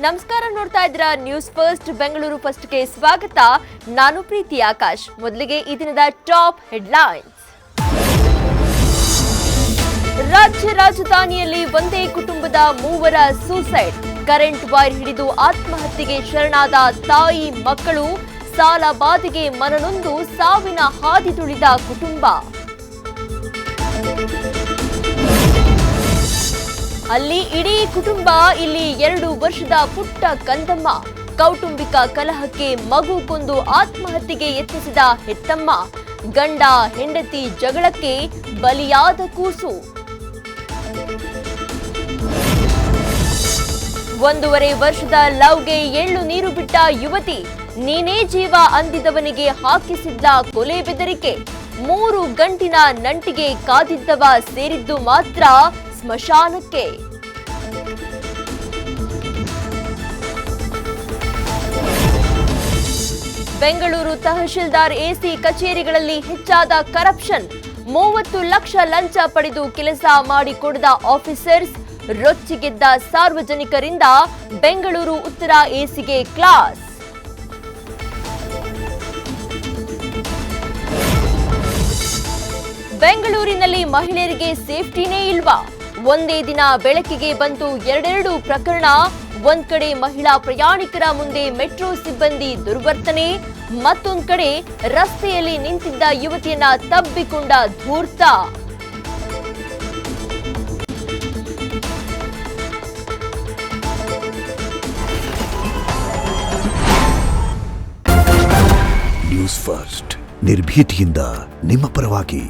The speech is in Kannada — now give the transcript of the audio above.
ನಮಸ್ಕಾರ, ನೋಡ್ತಾ ಇದ್ದೀರಾ ನ್ಯೂಸ್ ಫಸ್ಟ್ ಬೆಂಗಳೂರು ಫಸ್ಟ್ಗೆ ಸ್ವಾಗತ. ನಾನು ಪ್ರೀತಿ ಆಕಾಶ್. ಮೊದಲಿಗೆ ಈ ದಿನದ ಟಾಪ್ ಹೆಡ್ಲೈನ್ಸ್. ರಾಜ್ಯ ರಾಜಧಾನಿಯಲ್ಲಿ ಒಂದೇ ಕುಟುಂಬದ ಮೂವರ ಸೂಸೈಡ್. ಕರೆಂಟ್ ವೈರ್ ಹಿಡಿದು ಆತ್ಮಹತ್ಯೆಗೆ ಶರಣಾದ ತಾಯಿ ಮಕ್ಕಳು. ಸಾಲ ಬಾಧೆಗೆ ಮನನೊಂದು ಸಾವಿನ ಹಾದಿ ತುಳಿದ ಕುಟುಂಬ. ಅಲ್ಲಿ ಇಡೀ ಕುಟುಂಬ, ಇಲ್ಲಿ 2 ವರ್ಷದ ಪುಟ್ಟ ಕಂದಮ್ಮ. ಕೌಟುಂಬಿಕ ಕಲಹಕ್ಕೆ ಮಗು ಕೊಂದು ಆತ್ಮಹತ್ಯೆಗೆ ಯತ್ನಿಸಿದ ಹೆತ್ತಮ್ಮ. ಗಂಡ ಹೆಂಡತಿ ಜಗಳಕ್ಕೆ ಬಲಿಯಾದ ಕೂಸು. 1.5 ವರ್ಷದ ಲವ್ಗೆ ಎಳ್ಳು ನೀರು ಬಿಟ್ಟ ಯುವತಿ. ನೀನೇ ಜೀವ ಅಂದಿದವನಿಗೆ ಹಾಕಿಸಿದ್ದ ಕೊಲೆ ಬೆದರಿಕೆ. 3 ಗಂಟಿನ ನಂಟಿಗೆ ಕಾದಿದ್ದವ ಸೇರಿದ್ದು ಮಾತ್ರ ಸ್ಮಶಾನಕ್ಕೆ. ಬೆಂಗಳೂರು ತಹಶೀಲ್ದಾರ್ ಎಸಿ ಕಚೇರಿಗಳಲ್ಲಿ ಹೆಚ್ಚಾದ ಕರಪ್ಷನ್. 30 ಲಕ್ಷ ಲಂಚ ಪಡೆದು ಕೆಲಸ ಮಾಡಿಕೊಡದ ಆಫೀಸರ್ಸ್. ರೊಚ್ಚಿಗೆದ್ದ ಸಾರ್ವಜನಿಕರಿಂದ ಬೆಂಗಳೂರು ಉತ್ತರ ಎಸಿಗೆ ಕ್ಲಾಸ್. ಬೆಂಗಳೂರಿನಲ್ಲಿ ಮಹಿಳೆಯರಿಗೆ ಸೇಫ್ಟಿನೇ ಇಲ್ವಾ? ಒಂದೇ ದಿನ ಬೆಳಕಿಗೆ ಬಂತು 2 ಪ್ರಕರಣ. ಒಂದ್ ಕಡೆ ಮಹಿಳಾ ಪ್ರಯಾಣಿಕರ ಮುಂದೆ ಮೆಟ್ರೋ ಸಿಬ್ಬಂದಿ ದುರ್ವರ್ತನೆ, ಮತ್ತೊಂದ್ ಕಡೆ ರಸ್ತೆಯಲ್ಲಿ ನಿಂತಿದ್ದ ಯುವತಿಯನ್ನ ತಬ್ಬಿಕೊಂಡ ಧೂರ್ತ. ನ್ಯೂಸ್ ಫಸ್ಟ್, ನಿರ್ಭೀತಿಯಿಂದ ನಿಮ್ಮ ಪರವಾಗಿ.